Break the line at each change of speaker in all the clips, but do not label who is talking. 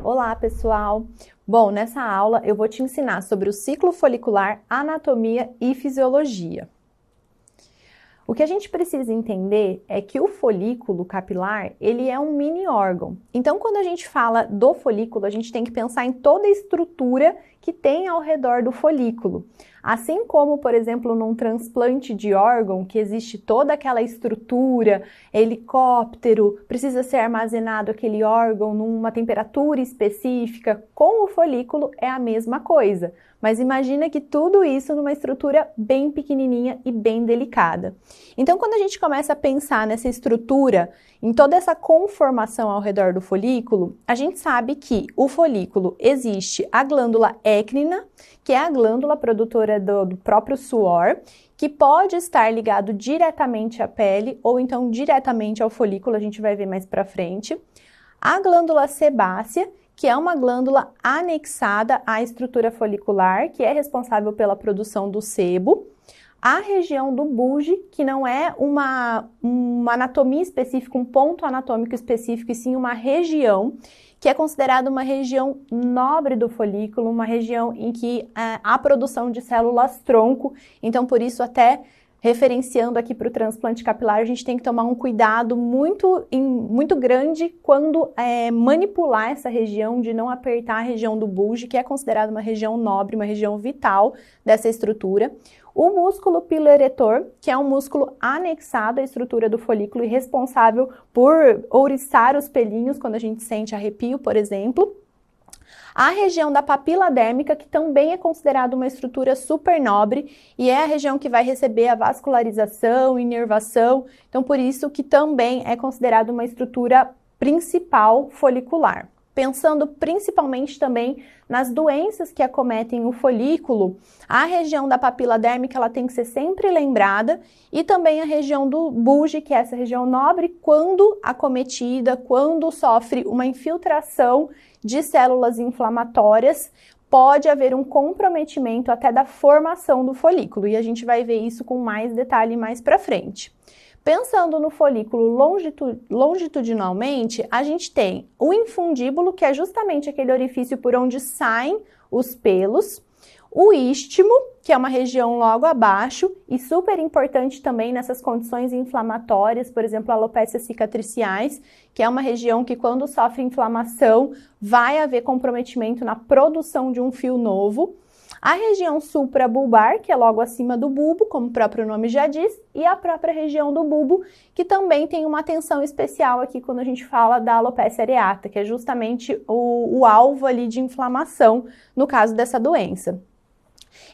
Olá, pessoal! Bom, nessa aula eu vou te ensinar sobre o ciclo folicular, anatomia e fisiologia. O que a gente precisa entender é que o folículo capilar, ele é um mini órgão. Então, quando a gente fala do folículo, a gente tem que pensar em toda a estrutura que tem ao redor do folículo. Assim como, por exemplo, num transplante de órgão, que existe toda aquela estrutura, helicóptero, precisa ser armazenado aquele órgão numa temperatura específica, com o folículo é a mesma coisa. Mas imagina que tudo isso numa estrutura bem pequenininha e bem delicada. Então, quando a gente começa a pensar nessa estrutura, em toda essa conformação ao redor do folículo, a gente sabe que o folículo existe a glândula écnina, que é a glândula produtora do próprio suor, que pode estar ligado diretamente à pele ou então diretamente ao folículo, a gente vai ver mais pra frente. A glândula sebácea, que é uma glândula anexada à estrutura folicular, que é responsável pela produção do sebo. A região do bulge, que não é uma anatomia específica, um ponto anatômico específico, e sim uma região, que é considerada uma região nobre do folículo, uma região em que há produção de células-tronco, então por isso até referenciando aqui para o transplante capilar, a gente tem que tomar um cuidado muito grande quando manipular essa região, de não apertar a região do bulge, que é considerada uma região nobre, uma região vital dessa estrutura. O músculo piloeretor, que é um músculo anexado à estrutura do folículo e responsável por ouriçar os pelinhos quando a gente sente arrepio, por exemplo. A região da papila dérmica, que também é considerada uma estrutura super nobre e é a região que vai receber a vascularização, inervação, então por isso que também é considerada uma estrutura principal folicular. Pensando principalmente também nas doenças que acometem o folículo, a região da papila dérmica ela tem que ser sempre lembrada e também a região do bulge, que é essa região nobre, quando acometida, quando sofre uma infiltração de células inflamatórias, pode haver um comprometimento até da formação do folículo e a gente vai ver isso com mais detalhe mais para frente. Pensando no folículo longitudinalmente, a gente tem o infundíbulo, que é justamente aquele orifício por onde saem os pelos, o istmo, que é uma região logo abaixo e super importante também nessas condições inflamatórias, por exemplo, alopécias cicatriciais, que é uma região que quando sofre inflamação vai haver comprometimento na produção de um fio novo. A região suprabulbar, que é logo acima do bulbo, como o próprio nome já diz, e a própria região do bulbo, que também tem uma atenção especial aqui quando a gente fala da alopécia areata, que é justamente o alvo ali de inflamação no caso dessa doença.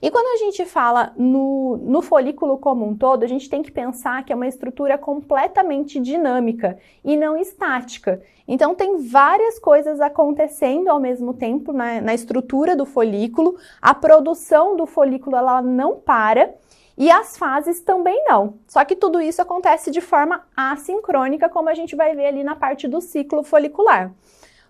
E quando a gente fala no folículo como um todo, a gente tem que pensar que é uma estrutura completamente dinâmica e não estática. Então, tem várias coisas acontecendo ao mesmo tempo na estrutura do folículo, a produção do folículo ela não para e as fases também não. Só que tudo isso acontece de forma assincrônica, como a gente vai ver ali na parte do ciclo folicular.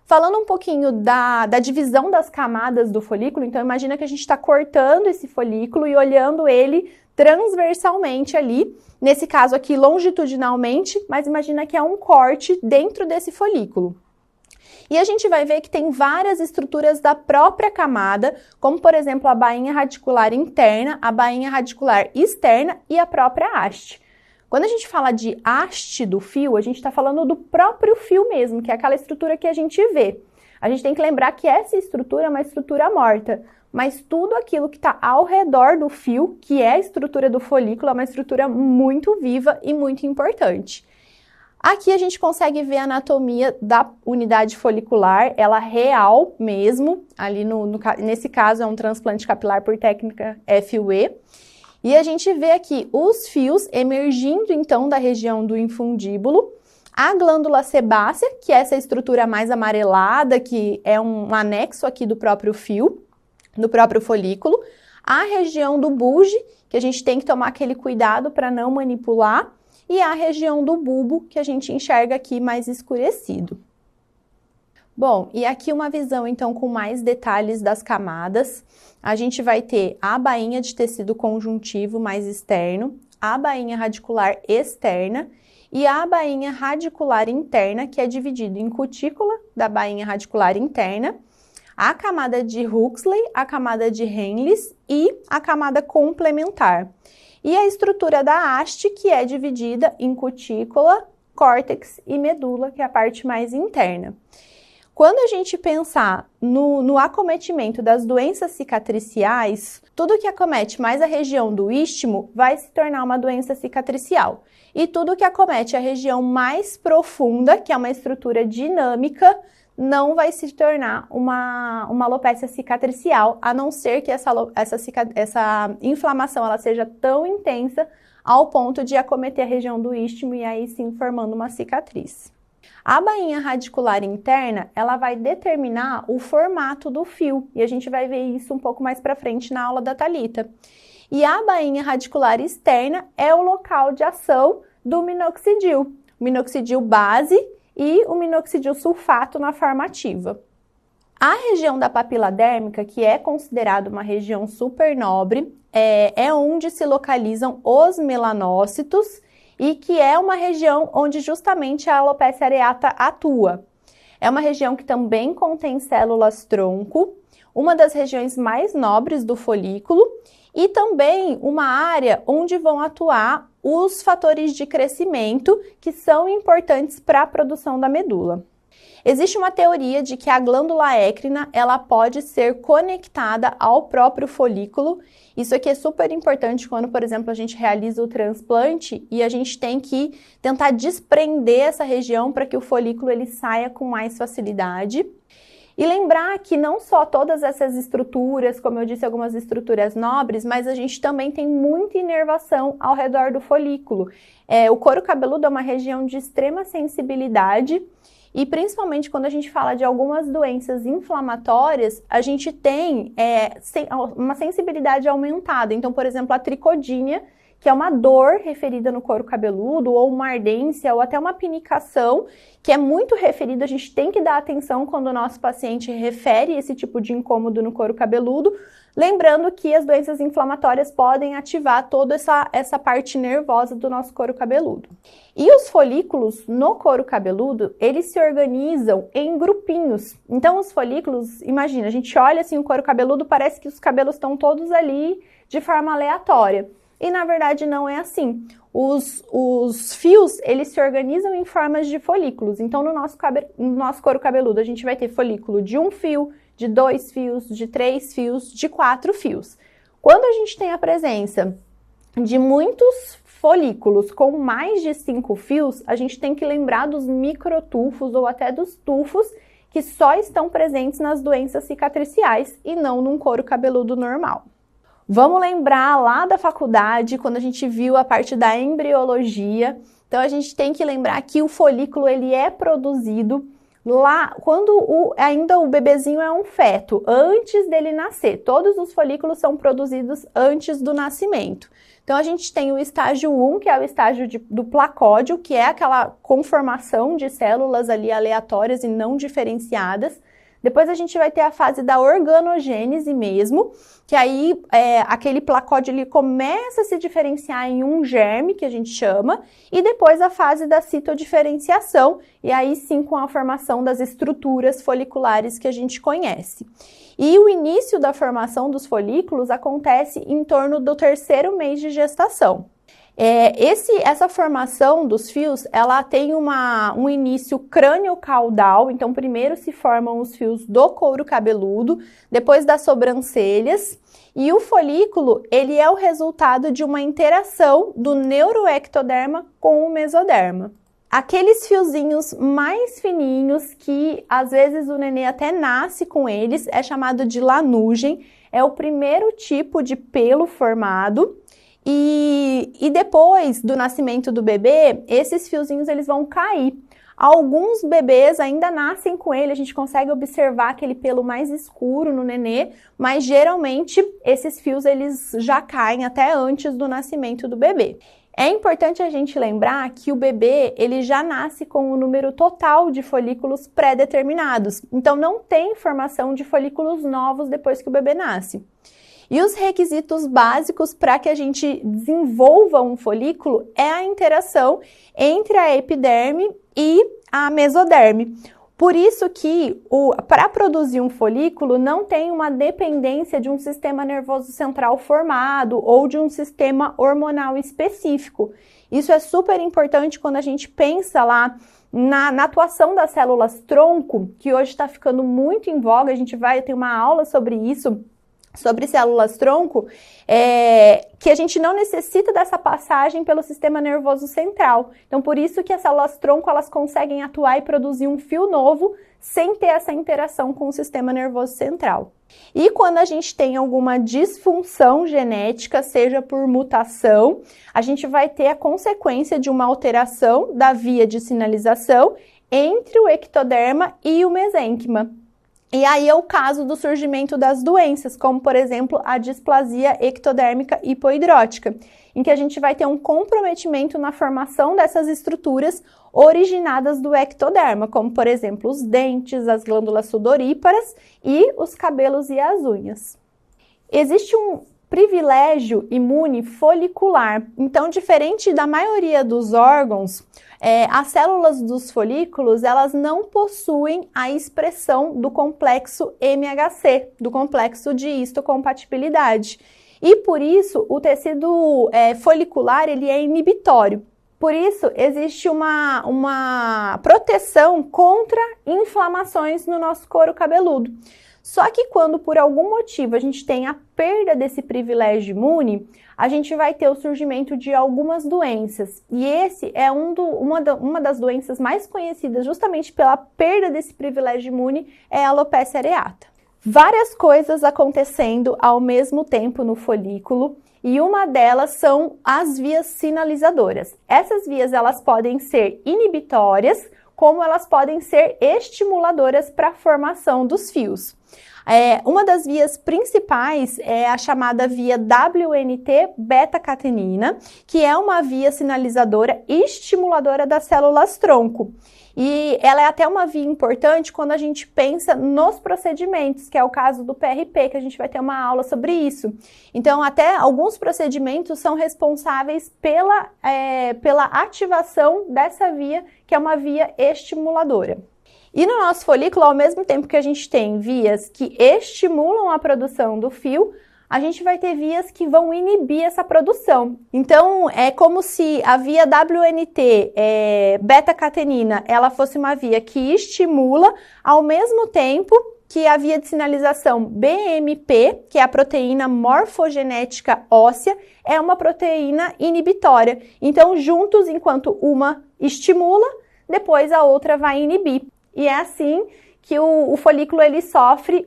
Falando um pouquinho da divisão das camadas do folículo, então imagina que a gente está cortando esse folículo e olhando ele transversalmente ali, nesse caso aqui longitudinalmente, mas imagina que é um corte dentro desse folículo. E a gente vai ver que tem várias estruturas da própria camada, como por exemplo a bainha radicular interna, a bainha radicular externa e a própria haste. Quando a gente fala de haste do fio, a gente está falando do próprio fio mesmo, que é aquela estrutura que a gente vê. A gente tem que lembrar que essa estrutura é uma estrutura morta, mas tudo aquilo que está ao redor do fio, que é a estrutura do folículo, é uma estrutura muito viva e muito importante. Aqui a gente consegue ver a anatomia da unidade folicular, ela real mesmo, ali nesse caso é um transplante capilar por técnica FUE. E a gente vê aqui os fios emergindo então da região do infundíbulo, a glândula sebácea, que é essa estrutura mais amarelada, que é um anexo aqui do próprio fio, do próprio folículo, a região do bulge, que a gente tem que tomar aquele cuidado para não manipular, e a região do bulbo, que a gente enxerga aqui mais escurecido. Bom, e aqui uma visão então com mais detalhes das camadas. A gente vai ter a bainha de tecido conjuntivo mais externo, a bainha radicular externa e a bainha radicular interna, que é dividido em cutícula da bainha radicular interna, a camada de Huxley, a camada de Henle e a camada complementar. E a estrutura da haste, que é dividida em cutícula, córtex e medula, que é a parte mais interna. Quando a gente pensar no acometimento das doenças cicatriciais, tudo que acomete mais a região do istmo vai se tornar uma doença cicatricial. E tudo que acomete a região mais profunda, que é uma estrutura dinâmica, não vai se tornar uma alopecia cicatricial, a não ser que essa inflamação ela seja tão intensa ao ponto de acometer a região do istmo e aí sim formando uma cicatriz. A bainha radicular interna, ela vai determinar o formato do fio, e a gente vai ver isso um pouco mais para frente na aula da Thalita. E a bainha radicular externa é o local de ação do minoxidil, minoxidil base e o minoxidil sulfato na forma ativa. A região da papila dérmica, que é considerada uma região supernobre, é onde se localizam os melanócitos e que é uma região onde justamente a alopecia areata atua. É uma região que também contém células tronco, uma das regiões mais nobres do folículo e também uma área onde vão atuar os fatores de crescimento que são importantes para a produção da medula. Existe uma teoria de que a glândula écrina ela pode ser conectada ao próprio folículo. Isso aqui é super importante quando, por exemplo, a gente realiza o transplante e a gente tem que tentar desprender essa região para que o folículo ele saia com mais facilidade. E lembrar que não só todas essas estruturas, como eu disse, algumas estruturas nobres, mas a gente também tem muita inervação ao redor do folículo. O couro cabeludo é uma região de extrema sensibilidade e principalmente quando a gente fala de algumas doenças inflamatórias, a gente tem uma sensibilidade aumentada. Então, por exemplo, a tricodínia, que é uma dor referida no couro cabeludo, ou uma ardência, ou até uma pinicação, que é muito referida, a gente tem que dar atenção quando o nosso paciente refere esse tipo de incômodo no couro cabeludo, lembrando que as doenças inflamatórias podem ativar toda essa parte nervosa do nosso couro cabeludo. E os folículos no couro cabeludo, eles se organizam em grupinhos. Então, os folículos, imagina, a gente olha assim o couro cabeludo, parece que os cabelos estão todos ali de forma aleatória. E na verdade não é assim. Os fios, eles se organizam em formas de folículos. Então no nosso couro cabeludo a gente vai ter folículo de 1 fio, de 2 fios, de 3 fios, de 4 fios. Quando a gente tem a presença de muitos folículos com mais de 5 fios, a gente tem que lembrar dos microtufos ou até dos tufos que só estão presentes nas doenças cicatriciais e não num couro cabeludo normal. Vamos lembrar lá da faculdade, quando a gente viu a parte da embriologia. Então, a gente tem que lembrar que o folículo ele é produzido lá quando ainda o bebezinho é um feto, antes dele nascer. Todos os folículos são produzidos antes do nascimento. Então, a gente tem o estágio 1, que é o estágio do placódio, que é aquela conformação de células ali aleatórias e não diferenciadas. Depois a gente vai ter a fase da organogênese mesmo, que aí aquele placódio ele começa a se diferenciar em um germe, que a gente chama, e depois a fase da citodiferenciação, e aí sim com a formação das estruturas foliculares que a gente conhece. E o início da formação dos folículos acontece em torno do 3º mês de gestação. Essa formação dos fios, ela tem um início crânio-caudal, então primeiro se formam os fios do couro cabeludo, depois das sobrancelhas, e o folículo, ele é o resultado de uma interação do neuroectoderma com o mesoderma. Aqueles fiozinhos mais fininhos, que às vezes o nenê até nasce com eles, é chamado de lanugem, é o primeiro tipo de pelo formado. E depois do nascimento do bebê, esses fiozinhos eles vão cair. Alguns bebês ainda nascem com ele, a gente consegue observar aquele pelo mais escuro no nenê, mas geralmente esses fios eles já caem até antes do nascimento do bebê. É importante a gente lembrar que o bebê ele já nasce com o número total de folículos pré-determinados, então não tem formação de folículos novos depois que o bebê nasce. E os requisitos básicos para que a gente desenvolva um folículo é a interação entre a epiderme e a mesoderme. Por isso que, para produzir um folículo, não tem uma dependência de um sistema nervoso central formado ou de um sistema hormonal específico. Isso é super importante quando a gente pensa lá na atuação das células tronco, que hoje está ficando muito em voga. A gente vai ter uma aula sobre isso, sobre células tronco, que a gente não necessita dessa passagem pelo sistema nervoso central. Então, por isso que as células tronco, elas conseguem atuar e produzir um fio novo sem ter essa interação com o sistema nervoso central. E quando a gente tem alguma disfunção genética, seja por mutação, a gente vai ter a consequência de uma alteração da via de sinalização entre o ectoderma e o mesênquima. E aí é o caso do surgimento das doenças, como por exemplo a displasia ectodérmica hipoidrótica, em que a gente vai ter um comprometimento na formação dessas estruturas originadas do ectoderma, como por exemplo os dentes, as glândulas sudoríparas e os cabelos e as unhas. Existe um privilégio imune folicular, então diferente da maioria dos órgãos, as células dos folículos, elas não possuem a expressão do complexo MHC, do complexo de histocompatibilidade. E por isso, o tecido folicular, ele é inibitório. Por isso, existe uma proteção contra inflamações no nosso couro cabeludo. Só que quando, por algum motivo, a gente tem a perda desse privilégio imune, a gente vai ter o surgimento de algumas doenças. E esse é uma das doenças mais conhecidas, justamente pela perda desse privilégio imune, é a alopecia areata. Várias coisas acontecendo ao mesmo tempo no folículo, e uma delas são as vias sinalizadoras. Essas vias, elas podem ser inibitórias, como elas podem ser estimuladoras para a formação dos fios. Uma das vias principais é a chamada via WNT-beta-catenina, que é uma via sinalizadora e estimuladora das células tronco. E ela é até uma via importante quando a gente pensa nos procedimentos, que é o caso do PRP, que a gente vai ter uma aula sobre isso. Então, até alguns procedimentos são responsáveis pela ativação dessa via, que é uma via estimuladora. E no nosso folículo, ao mesmo tempo que a gente tem vias que estimulam a produção do fio, a gente vai ter vias que vão inibir essa produção. Então, é como se a via WNT, beta-catenina, ela fosse uma via que estimula, ao mesmo tempo que a via de sinalização BMP, que é a proteína morfogenética óssea, é uma proteína inibitória. Então, juntos, enquanto uma estimula, depois a outra vai inibir. E é assim que o folículo ele sofre,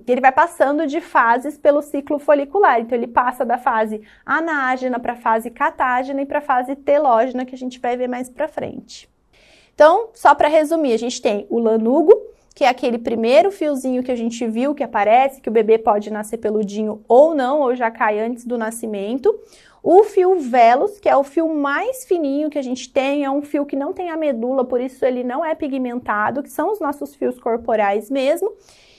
ele vai passando de fases pelo ciclo folicular. Então, ele passa da fase anágena para a fase catágena e para a fase telógena, que a gente vai ver mais para frente. Então, só para resumir, a gente tem o lanugo, que é aquele primeiro fiozinho que a gente viu que aparece, que o bebê pode nascer peludinho ou não, ou já cai antes do nascimento. O fio vellus, que é o fio mais fininho que a gente tem, é um fio que não tem a medula, por isso ele não é pigmentado, que são os nossos fios corporais mesmo.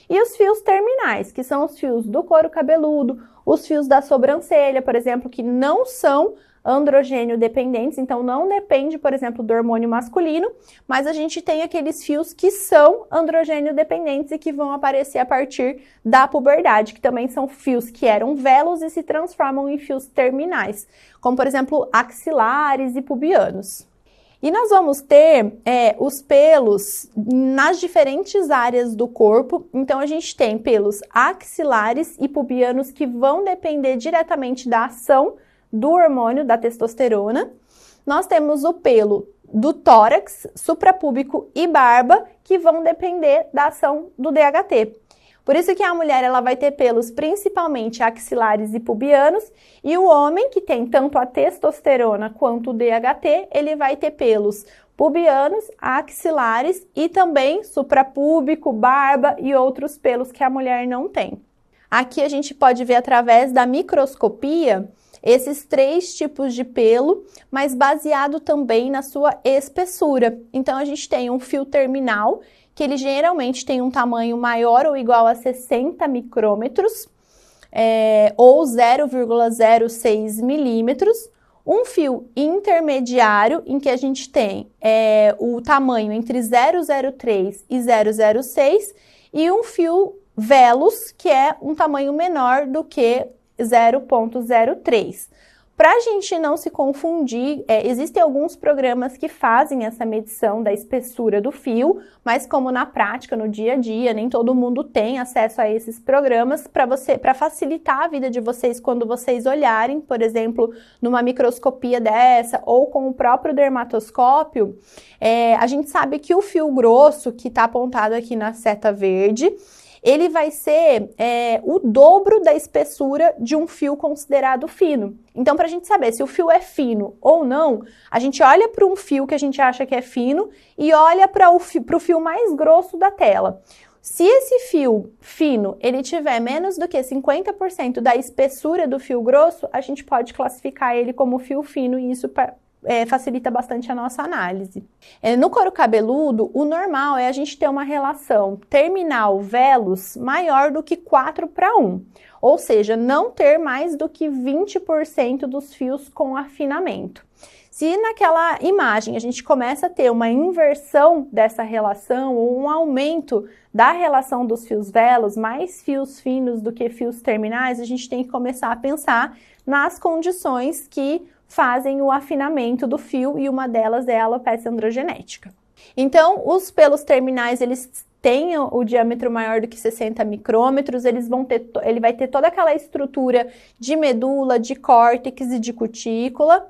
E os fios terminais, que são os fios do couro cabeludo, os fios da sobrancelha, por exemplo, que não são androgênio dependentes, então não depende, por exemplo, do hormônio masculino, mas a gente tem aqueles fios que são androgênio dependentes e que vão aparecer a partir da puberdade, que também são fios que eram velos e se transformam em fios terminais, como, por exemplo, axilares e pubianos. E nós vamos ter os pelos nas diferentes áreas do corpo. Então, a gente tem pelos axilares e pubianos que vão depender diretamente da ação do hormônio da testosterona. Nós temos o pelo do tórax, suprapúbico e barba, que vão depender da ação do DHT. Por isso que a mulher ela vai ter pelos principalmente axilares e pubianos, e o homem, que tem tanto a testosterona quanto o DHT, ele vai ter pelos pubianos, axilares e também suprapúbico, barba e outros pelos que a mulher não tem. Aqui a gente pode ver através da microscopia esses 3 tipos de pelo, mas baseado também na sua espessura. Então, a gente tem um fio terminal, que ele geralmente tem um tamanho maior ou igual a 60 micrômetros. ou 0,06 milímetros, um fio intermediário, em que a gente tem o tamanho entre 0,03 e 0,06, e um fio velos, que é um tamanho menor do que 0,03. Para a gente não se confundir, existem alguns programas que fazem essa medição da espessura do fio, mas como na prática, no dia a dia, nem todo mundo tem acesso a esses programas, para facilitar a vida de vocês quando vocês olharem, por exemplo, numa microscopia dessa ou com o próprio dermatoscópio, a gente sabe que o fio grosso, que está apontado aqui na seta verde, ele vai ser o dobro da espessura de um fio considerado fino. Então, para a gente saber se o fio é fino ou não, a gente olha para um fio que a gente acha que é fino e olha para o fio mais grosso da tela. Se esse fio fino ele tiver menos do que 50% da espessura do fio grosso, a gente pode classificar ele como fio fino, e isso facilita bastante a nossa análise. No couro cabeludo, o normal é a gente ter uma relação terminal-velos maior do que 4:1, ou seja, não ter mais do que 20% dos fios com afinamento. Se naquela imagem a gente começa a ter uma inversão dessa relação ou um aumento da relação dos fios velos, mais fios finos do que fios terminais, a gente tem que começar a pensar nas condições que fazem o afinamento do fio, e uma delas é a alopecia androgenética. Então, os pelos terminais, eles têm o diâmetro maior do que 60 micrômetros, ele vai ter toda aquela estrutura de medula, de córtex e de cutícula.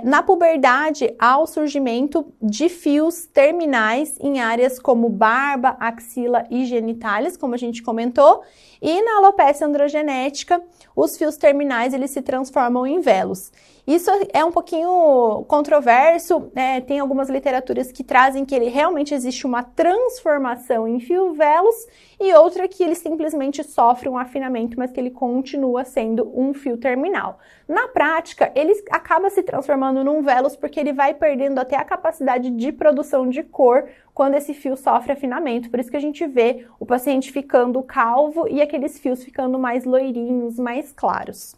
Na puberdade, há o surgimento de fios terminais em áreas como barba, axila e genitais, como a gente comentou, e na alopecia androgenética, os fios terminais eles se transformam em velos. Isso é um pouquinho controverso, tem algumas literaturas que trazem que ele realmente existe uma transformação em fio-velos e outra que ele simplesmente sofre um afinamento, mas que ele continua sendo um fio terminal. Na prática, ele acaba se transformando num velos porque ele vai perdendo até a capacidade de produção de cor quando esse fio sofre afinamento. Por isso que a gente vê o paciente ficando calvo e aqueles fios ficando mais loirinhos, mais claros.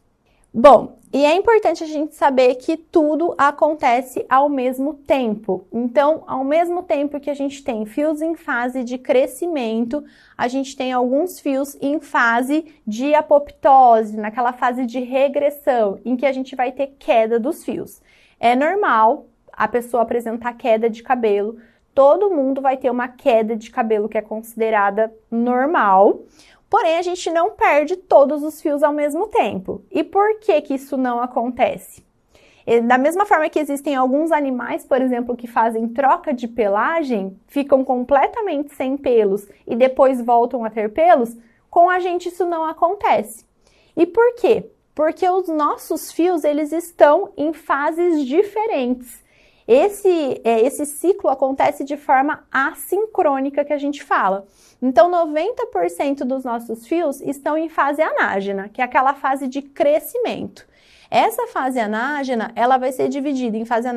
Bom, e é importante a gente saber que tudo acontece ao mesmo tempo. Então, ao mesmo tempo que a gente tem fios em fase de crescimento, a gente tem alguns fios em fase de apoptose, naquela fase de regressão, em que a gente vai ter queda dos fios. É normal a pessoa apresentar queda de cabelo, todo mundo vai ter uma queda de cabelo que é considerada normal. Porém, a gente não perde todos os fios ao mesmo tempo. E por que que isso não acontece? Da mesma forma que existem alguns animais, por exemplo, que fazem troca de pelagem, ficam completamente sem pelos e depois voltam a ter pelos, com a gente isso não acontece. E por quê? Porque os nossos fios, eles estão em fases diferentes. Esse ciclo acontece de forma assincrônica, que a gente fala. Então, 90% dos nossos fios estão em fase anágena, que é aquela fase de crescimento. Essa fase anágena, ela vai ser dividida em fase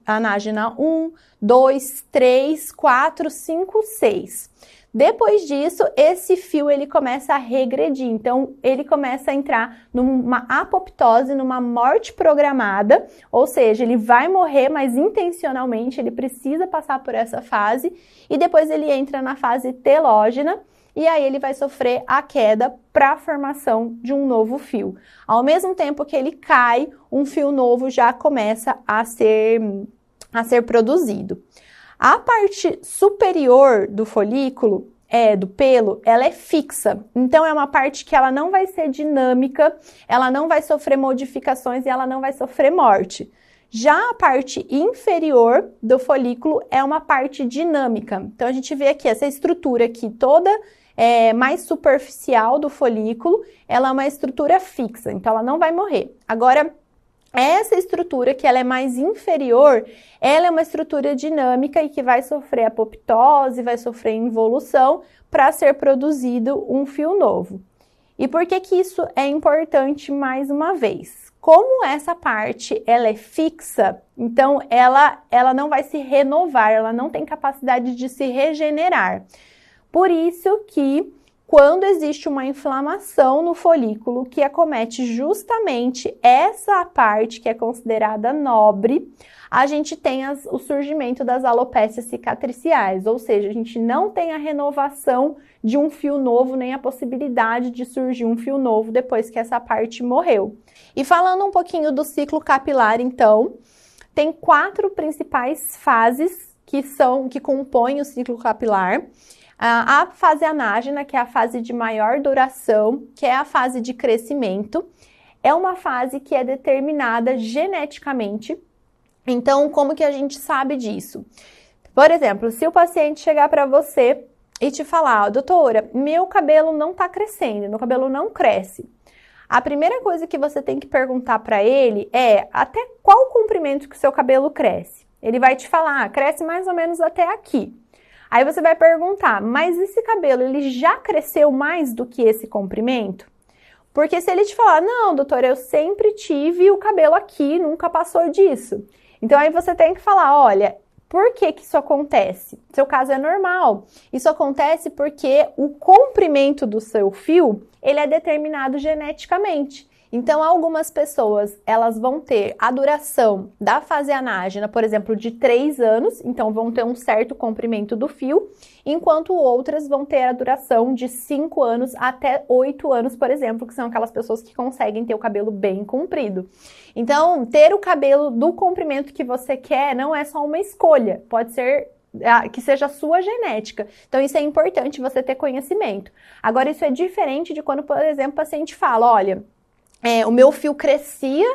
anágena 1, 2, 3, 4, 5, 6. Depois disso, esse fio ele começa a regredir, então ele começa a entrar numa apoptose, numa morte programada, ou seja, ele vai morrer, mas intencionalmente ele precisa passar por essa fase, e depois ele entra na fase telógena, e aí ele vai sofrer a queda para a formação de um novo fio. Ao mesmo tempo que ele cai, um fio novo já começa a ser produzido. A parte superior do folículo, do pelo, ela é fixa. Então, é uma parte que ela não vai ser dinâmica, ela não vai sofrer modificações e ela não vai sofrer morte. Já a parte inferior do folículo é uma parte dinâmica. Então, a gente vê aqui essa estrutura aqui toda mais superficial do folículo, ela é uma estrutura fixa, então ela não vai morrer. Agora, essa estrutura, que ela é mais inferior, ela é uma estrutura dinâmica e que vai sofrer apoptose, vai sofrer involução para ser produzido um fio novo. E por que que isso é importante mais uma vez? Como essa parte ela é fixa, então ela não vai se renovar, ela não tem capacidade de se regenerar. Por isso que quando existe uma inflamação no folículo que acomete justamente essa parte que é considerada nobre, a gente tem o surgimento das alopécias cicatriciais, ou seja, a gente não tem a renovação de um fio novo, nem a possibilidade de surgir um fio novo depois que essa parte morreu. E falando um pouquinho do ciclo capilar, então, tem 4 principais fases que compõem o ciclo capilar. A fase anágena, que é a fase de maior duração, que é a fase de crescimento, é uma fase que é determinada geneticamente. Então, como que a gente sabe disso? Por exemplo, se o paciente chegar para você e te falar, doutora, meu cabelo não está crescendo, meu cabelo não cresce. A primeira coisa que você tem que perguntar para ele é até qual comprimento que o seu cabelo cresce. Ele vai te falar, cresce mais ou menos até aqui. Aí você vai perguntar, mas esse cabelo, ele já cresceu mais do que esse comprimento? Porque se ele te falar, não, doutora, eu sempre tive o cabelo aqui, nunca passou disso. Então aí você tem que falar, olha, por que isso acontece? Seu caso é normal. Isso acontece porque o comprimento do seu fio, ele é determinado geneticamente. Então, algumas pessoas, elas vão ter a duração da fase anágena, por exemplo, de 3 anos, então vão ter um certo comprimento do fio, enquanto outras vão ter a duração de 5 anos até 8 anos, por exemplo, que são aquelas pessoas que conseguem ter o cabelo bem comprido. Então, ter o cabelo do comprimento que você quer não é só uma escolha, pode ser que seja a sua genética. Então, isso é importante você ter conhecimento. Agora, isso é diferente de quando, por exemplo, o paciente fala, olha, o meu fio crescia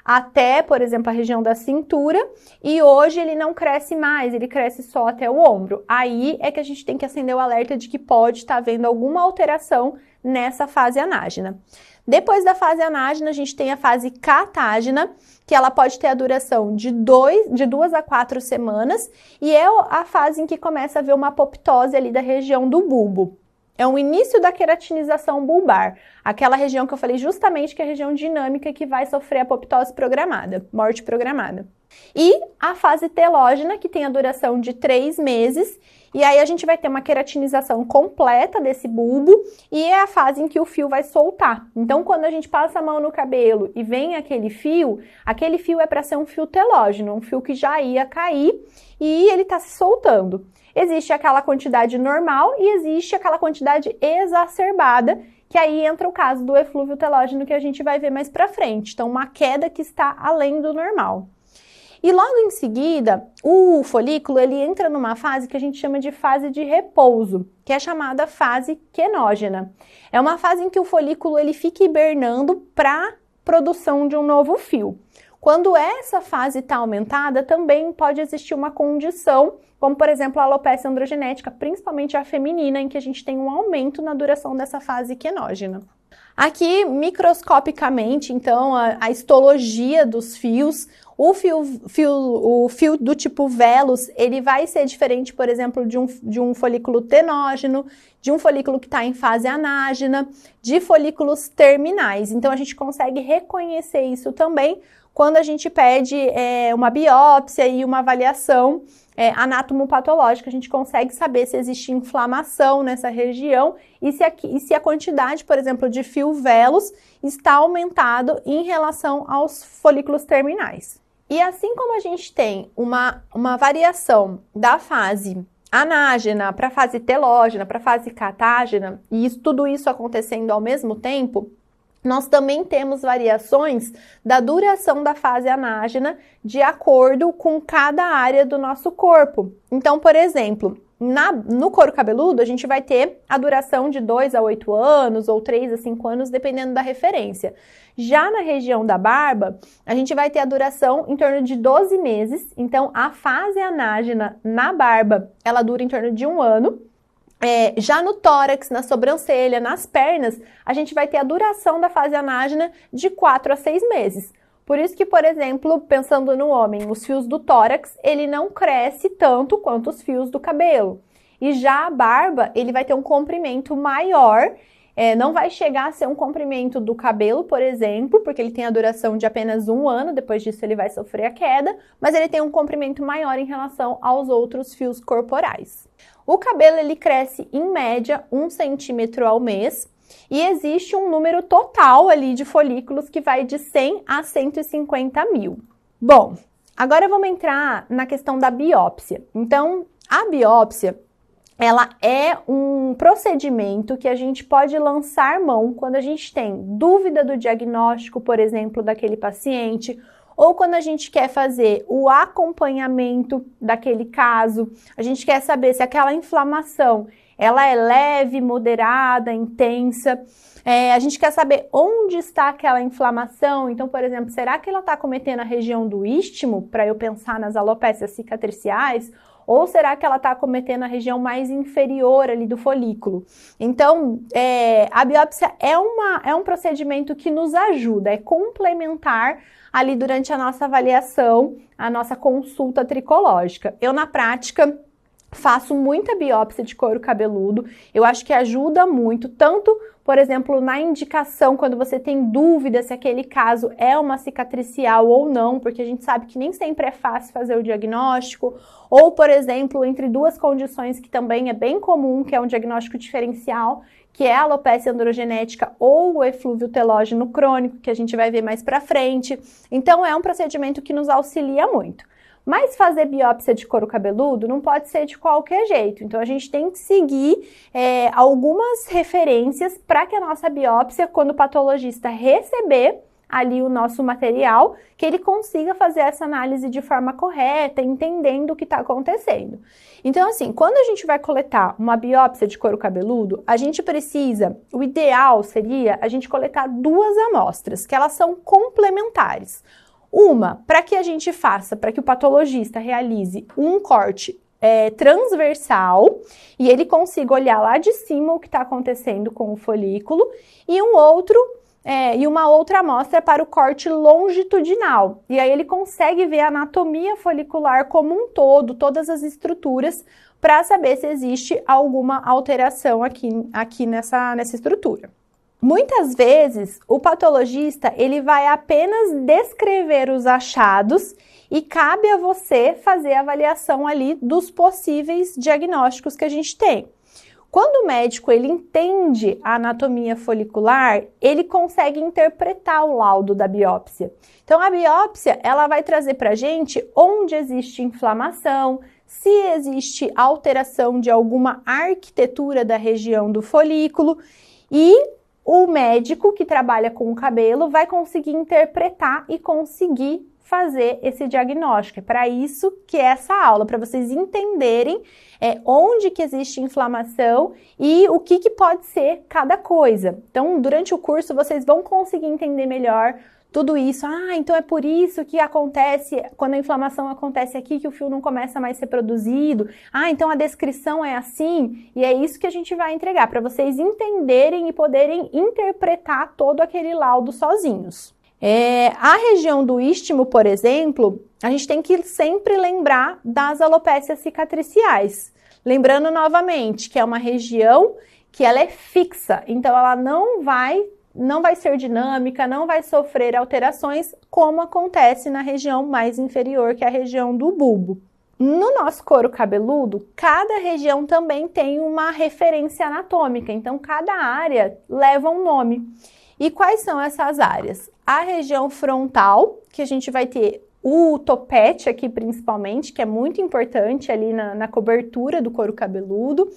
até, por exemplo, a região da cintura e hoje ele não cresce mais, ele cresce só até o ombro. Aí é que a gente tem que acender o alerta de que pode estar havendo alguma alteração nessa fase anágena. Depois da fase anágena, a gente tem a fase catágena, que ela pode ter a duração de 2 a 4 semanas e é a fase em que começa a haver uma apoptose ali da região do bulbo. É o início da queratinização bulbar, aquela região que eu falei justamente que é a região dinâmica que vai sofrer apoptose programada, morte programada. E a fase telógena, que tem a duração de 3 meses, e aí a gente vai ter uma queratinização completa desse bulbo, e é a fase em que o fio vai soltar. Então, quando a gente passa a mão no cabelo e vem aquele fio é para ser um fio telógeno, um fio que já ia cair, e ele está se soltando. Existe aquela quantidade normal e existe aquela quantidade exacerbada, que aí entra o caso do eflúvio telógeno que a gente vai ver mais pra frente. Então, uma queda que está além do normal. E logo em seguida, o folículo ele entra numa fase que a gente chama de fase de repouso, que é chamada fase quenógena. É uma fase em que o folículo ele fica hibernando para produção de um novo fio. Quando essa fase está aumentada, também pode existir uma condição, como por exemplo a alopecia androgenética, principalmente a feminina, em que a gente tem um aumento na duração dessa fase quenógena. Aqui, microscopicamente, então, a histologia dos fios, o fio do tipo velos, ele vai ser diferente, por exemplo, de um folículo tenógeno, de um folículo que está em fase anágena, de folículos terminais. Então, a gente consegue reconhecer isso também quando a gente pede uma biópsia e uma avaliação anatomopatológica, a gente consegue saber se existe inflamação nessa região e se a quantidade, por exemplo, de fio velos está aumentado em relação aos folículos terminais. E assim como a gente tem uma variação da fase anágena para a fase telógena, para a fase catágena, e tudo isso acontecendo ao mesmo tempo, nós também temos variações da duração da fase anágena de acordo com cada área do nosso corpo. Então, por exemplo, no couro cabeludo, a gente vai ter a duração de 2 a 8 anos ou 3 a 5 anos, dependendo da referência. Já na região da barba, a gente vai ter a duração em torno de 12 meses. Então, a fase anágena na barba, ela dura em torno de 1 ano. Já no tórax, na sobrancelha, nas pernas, a gente vai ter a duração da fase anágena de 4 a 6 meses. Por isso que, por exemplo, pensando no homem, os fios do tórax, ele não cresce tanto quanto os fios do cabelo. E já a barba, ele vai ter um comprimento maior, não vai chegar a ser um comprimento do cabelo, por exemplo, porque ele tem a duração de apenas 1 ano, depois disso ele vai sofrer a queda, mas ele tem um comprimento maior em relação aos outros fios corporais. O cabelo ele cresce em média 1 centímetro ao mês e existe um número total ali de folículos que vai de 100 a 150 mil. Bom, agora vamos entrar na questão da biópsia. Então, a biópsia ela é um procedimento que a gente pode lançar mão quando a gente tem dúvida do diagnóstico, por exemplo, daquele paciente, ou quando a gente quer fazer o acompanhamento daquele caso, a gente quer saber se aquela inflamação ela é leve, moderada, intensa. A gente quer saber onde está aquela inflamação. Então, por exemplo, será que ela está acometendo a região do istmo, para eu pensar nas alopécias cicatriciais? Ou será que ela está acometendo a região mais inferior ali do folículo? Então, a biópsia é um procedimento que nos ajuda, é complementar ali durante a nossa avaliação, a nossa consulta tricológica. Eu, na prática, faço muita biópsia de couro cabeludo, eu acho que ajuda muito, tanto, por exemplo, na indicação, quando você tem dúvida se aquele caso é uma cicatricial ou não, porque a gente sabe que nem sempre é fácil fazer o diagnóstico, ou, por exemplo, entre duas condições que também é bem comum, que é um diagnóstico diferencial, que é a alopecia androgenética ou o eflúvio telógeno crônico, que a gente vai ver mais pra frente. Então, é um procedimento que nos auxilia muito. Mas fazer biópsia de couro cabeludo não pode ser de qualquer jeito. Então, a gente tem que seguir algumas referências para que a nossa biópsia, quando o patologista receber ali o nosso material, que ele consiga fazer essa análise de forma correta, entendendo o que está acontecendo. Então, assim, quando a gente vai coletar uma biópsia de couro cabeludo, a gente precisa, o ideal seria a gente coletar 2 amostras, que elas são complementares. Uma, para que a gente faça, para que o patologista realize um corte transversal e ele consiga olhar lá de cima o que está acontecendo com o folículo, e uma outra amostra para o corte longitudinal. E aí ele consegue ver a anatomia folicular como um todo, todas as estruturas, para saber se existe alguma alteração aqui nessa estrutura. Muitas vezes, o patologista ele vai apenas descrever os achados e cabe a você fazer a avaliação ali dos possíveis diagnósticos que a gente tem. Quando o médico ele entende a anatomia folicular, ele consegue interpretar o laudo da biópsia. Então, a biópsia ela vai trazer para a gente onde existe inflamação, se existe alteração de alguma arquitetura da região do folículo, e o médico que trabalha com o cabelo vai conseguir interpretar e conseguir fazer esse diagnóstico. É para isso que é essa aula, para vocês entenderem onde que existe inflamação e o que pode ser cada coisa. Então, durante o curso, vocês vão conseguir entender melhor tudo isso. Então é por isso que acontece, quando a inflamação acontece aqui, que o fio não começa mais a ser produzido. Então a descrição é assim, e é isso que a gente vai entregar, para vocês entenderem e poderem interpretar todo aquele laudo sozinhos. A região do istmo, por exemplo, a gente tem que sempre lembrar das alopécias cicatriciais. Lembrando novamente que é uma região que ela é fixa, então ela não vai ser dinâmica, não vai sofrer alterações como acontece na região mais inferior, que é a região do bulbo. No nosso couro cabeludo, cada região também tem uma referência anatômica, então cada área leva um nome. E quais são essas áreas? A região frontal, que a gente vai ter o topete aqui principalmente, que é muito importante ali na cobertura do couro cabeludo,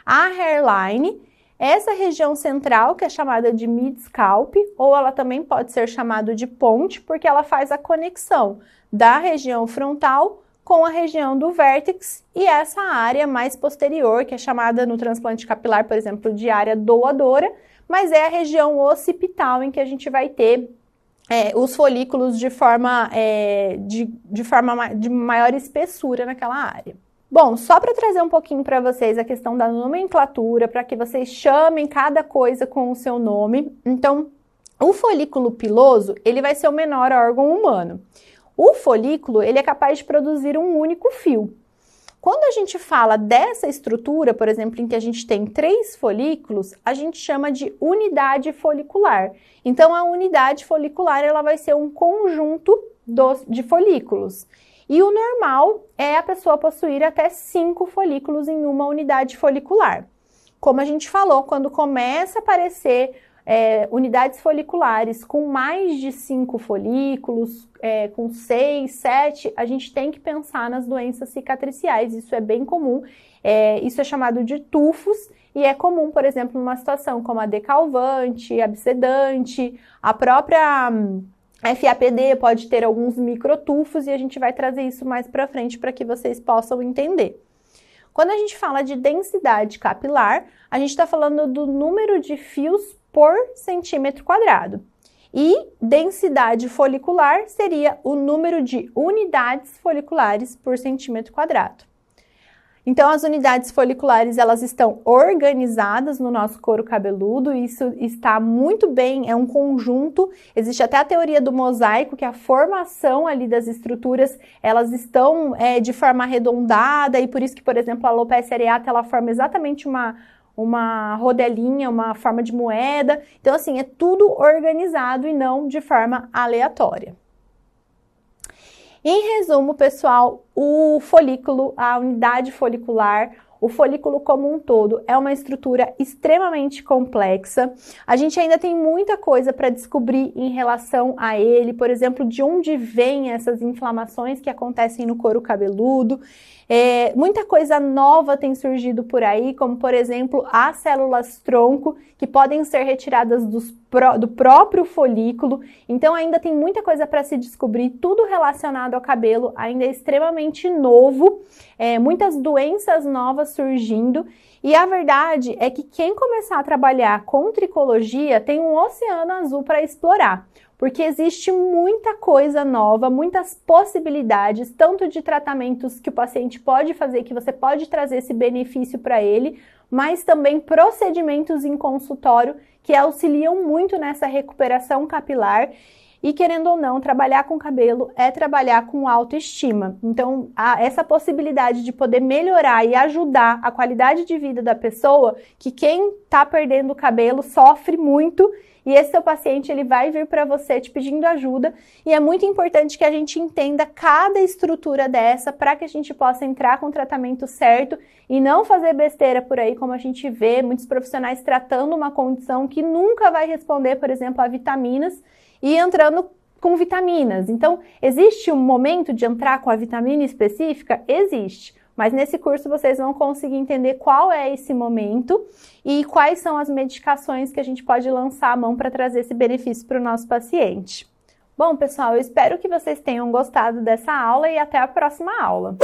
a hairline, essa região central, que é chamada de mid-scalp, ou ela também pode ser chamada de ponte, porque ela faz a conexão da região frontal com a região do vértex, e essa área mais posterior, que é chamada no transplante capilar, por exemplo, de área doadora, mas é a região occipital em que a gente vai ter os folículos de maior espessura naquela área. Bom, só para trazer um pouquinho para vocês a questão da nomenclatura, para que vocês chamem cada coisa com o seu nome. Então, o folículo piloso, ele vai ser o menor órgão humano. O folículo, ele é capaz de produzir um único fio. Quando a gente fala dessa estrutura, por exemplo, em que a gente tem 3 folículos, a gente chama de unidade folicular. Então, a unidade folicular ela vai ser um conjunto de folículos. E o normal é a pessoa possuir até 5 folículos em uma unidade folicular. Como a gente falou, quando começa a aparecer unidades foliculares com mais de 5 folículos, com 6, 7, a gente tem que pensar nas doenças cicatriciais. Isso é bem comum, isso é chamado de tufos e é comum, por exemplo, numa situação como a decalvante, abscedante, a própria FAPD pode ter alguns microtufos e a gente vai trazer isso mais para frente para que vocês possam entender. Quando a gente fala de densidade capilar, a gente está falando do número de fios por centímetro quadrado. E densidade folicular seria o número de unidades foliculares por centímetro quadrado. Então, as unidades foliculares, elas estão organizadas no nosso couro cabeludo, isso está muito bem, é um conjunto, existe até a teoria do mosaico, que a formação ali das estruturas, elas estão de forma arredondada, e por isso que, por exemplo, a alopecia areata, ela forma exatamente uma rodelinha, uma forma de moeda. Então, assim, é tudo organizado e não de forma aleatória. Em resumo, pessoal, o folículo, a unidade folicular, o folículo como um todo é uma estrutura extremamente complexa. A gente ainda tem muita coisa para descobrir em relação a ele, por exemplo, de onde vêm essas inflamações que acontecem no couro cabeludo. Muita coisa nova tem surgido por aí, como por exemplo as células tronco, que podem ser retiradas do próprio folículo. Então ainda tem muita coisa para se descobrir, tudo relacionado ao cabelo ainda é extremamente novo, muitas doenças novas surgindo. E a verdade é que quem começar a trabalhar com tricologia tem um oceano azul para explorar, porque existe muita coisa nova, muitas possibilidades, tanto de tratamentos que o paciente pode fazer, que você pode trazer esse benefício para ele, mas também procedimentos em consultório que auxiliam muito nessa recuperação capilar. E querendo ou não, trabalhar com cabelo é trabalhar com autoestima. Então, essa possibilidade de poder melhorar e ajudar a qualidade de vida da pessoa, que quem está perdendo o cabelo sofre muito, e esse seu paciente ele vai vir para você te pedindo ajuda, e é muito importante que a gente entenda cada estrutura dessa para que a gente possa entrar com o tratamento certo e não fazer besteira por aí, como a gente vê muitos profissionais tratando uma condição que nunca vai responder, por exemplo, a vitaminas, e entrando com vitaminas. Então, existe um momento de entrar com a vitamina específica? Existe. Mas nesse curso vocês vão conseguir entender qual é esse momento e quais são as medicações que a gente pode lançar a mão para trazer esse benefício para o nosso paciente. Bom, pessoal, eu espero que vocês tenham gostado dessa aula e até a próxima aula.